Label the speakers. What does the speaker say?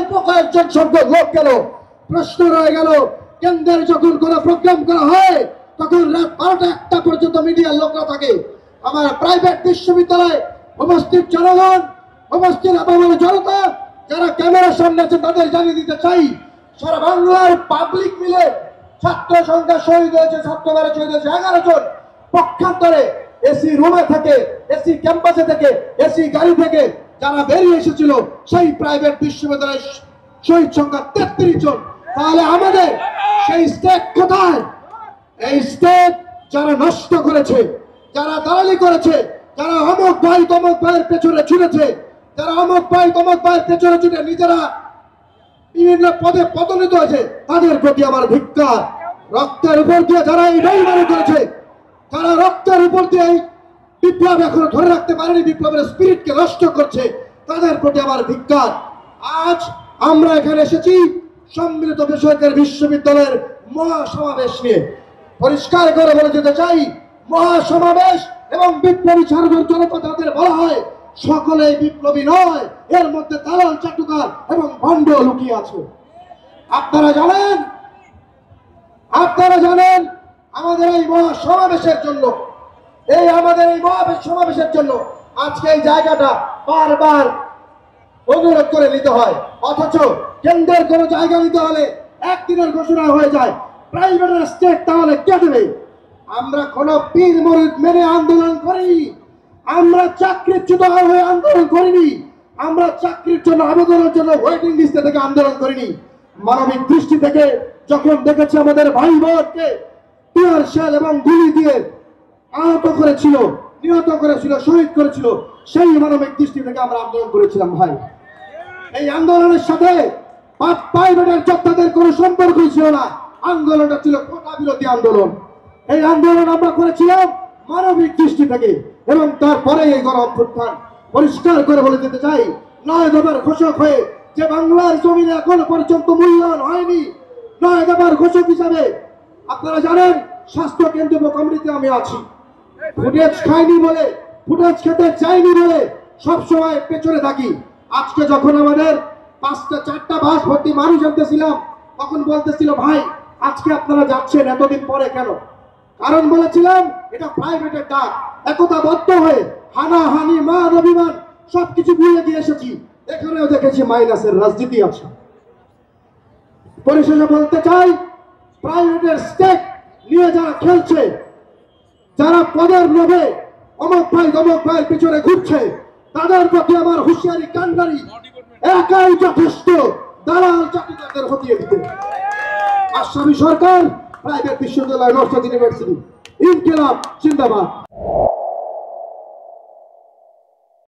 Speaker 1: অল্প কয়েকজন সংখ্যক লোক গেল। প্রশ্ন রয়ে গেল, কেন্দ্রের যখন কোনো প্রোগ্রাম করা হয় তখন রাত 12টা 1টা পর্যন্ত মিডিয়ার লোকরা থাকে। আমার প্রাইভেট বিশ্ববিদ্যালয়ে উপস্থিত জনগণ, উপস্থিত আপামর জনতা যারা ক্যামেরার সামনে আছে তাদের জানিয়ে দিতে চাই, সারা বাংলার পাবলিক মিলে ছাত্র সংখ্যা শহীদ হয়েছে, ছাত্রবারে শহীদ হয়েছে 11 জন। পক্ষান্তরে এসি রুমে থেকে, এসি ক্যাম্পাসে থেকে, এসি গাড়ি থেকে যারা বেরিয়ে এসেছিল সেই প্রাইভেট বিশ্ববিদ্যালয়ের শহীদ সংখ্যা 33 জন। তাহলে আমাদের সেই স্টেট কোথায়? এই স্টেট যারা নষ্ট করেছে, যারা দালালি করেছে, যারা অমুক ভাই তমুক ভাইয়ের পেছনে ছুটেছে, যারা অমুক ভাই তমুক ভাইয়ের পেছনে ছুটে নিজেরা বিভিন্ন পদে পদোন্নতি হয়েছে, তাদের প্রতি আমার ধিক্কার। রক্তের উপর দিয়ে যারা এই বেইমানি করেছে, যারা রক্তের উপর দিয়ে বিপ্লব এখনো ধরে রাখতে পারেনি, বিপ্লবের স্পিরিটকে নষ্ট করছে, তাদের প্রতি আমার ধিক্কার। আজ আমরা এখানে এসেছি সম্মিলিত বেসরকারি বিশ্ববিদ্যালয়ের মহাসমাবেশ নিয়ে। পরিষ্কার করে বলে যেতে চাই, মহাসমাবেশ এবং বিপ্লবী ছাত্র জনতা যাদের বলা হয় সকলেই বিপ্লবী নয়, এর মধ্যে দালাল চাটুকার এবং ভণ্ড লুকিয়ে আছে। আপনারা জানেন আমাদের এই মহাসমাবেশের জন্য, আমাদের এই মহাসমাবেশের জন্য আজকে এই জায়গাটা বারবার অনুরোধ করে নিতে হয়, অথচ কেন্দ্রের কোন জায়গা নিতে হলে একদিনের ঘোষণা হয়ে যায়। প্রাইভেটের স্টেট তাহলে কে দেবে? আমরা কোন পীর মুরিদ মেনে আন্দোলন করিনি, আমরা চাকরিচ্যুত হয়ে আন্দোলন করিনি, আমরা চাকরির জন্য আবেদনের জন্য ওয়েটিং লিস্টে থেকে আন্দোলন করিনি। মানবিক দৃষ্টি থেকে যখন দেখেছি আমাদের ভাই বোনকে টিয়ার শেল এবং গুলি দিয়ে আহত করেছিল, নিহত করেছিল, শহীদ করেছিল, সেই মানবিক দৃষ্টি থেকে আমরা আন্দোলন করেছিলাম। ভাই, এই আন্দোলনের সাথে প্রাইভেটের যোদ্ধাদের কোনো সম্পর্কই ছিল না। আন্দোলনটা ছিল কোটা বিরোধী আন্দোলন। এই আন্দোলন আমরা করেছিলাম মানবিক দৃষ্টি থেকে, এবং তারপরে এই গণ অভ্যুত্থান। পরিষ্কার করে বলে যেতে চাই, 9 দফার ঘোষক হয়ে যে বাংলার জমিনে এখন পর্যন্ত মূল্যায়ন হয়নি, 9 দফার ঘোষক হিসাবে আপনারা জানেন স্বাস্থ্য কেন্দ্র কমিটিতে আমি আছি। ফুটেজ খাইনি বলে, ফুটেজ খেতে চাইনি বলে সবসময় পেছনে থাকি। আজকে যখন আমাদের 4টা বাস ভর্তি মানুষ আনতেছিলাম, তখন বলতেছিল ভাই আজকে আপনারা যাচ্ছেন এতদিন পরে কেন? কারণ বলেছিলাম এটা প্রাইভেটের ডাক। একতাবদ্ধ হয়ে হানাহানি, মান অভিমান সবকিছু ভুলে গিয়ে এসেছি। এখানেও দেখেছি মাইনাসের রাজনীতি আছে। পরিশেষে বলতে চাই, প্রাইভেটের স্টেক নিয়ে যারা খেলছে, যারা পদের লোভে অমুক ভাই তমুক ভাইয়ের পিছনে ঘুরছে, তাদের প্রতি আমার হুঁশিয়ারি কান্ডারি একাই যথেষ্ট দালাল চাটুকারদের হটিয়ে দিতে। আসামি সরকার, প্রাইভেট বিশ্ববিদ্যালয়, নর্থ ইউনিভার্সিটি, ইনকিলাব জিন্দাবাদ।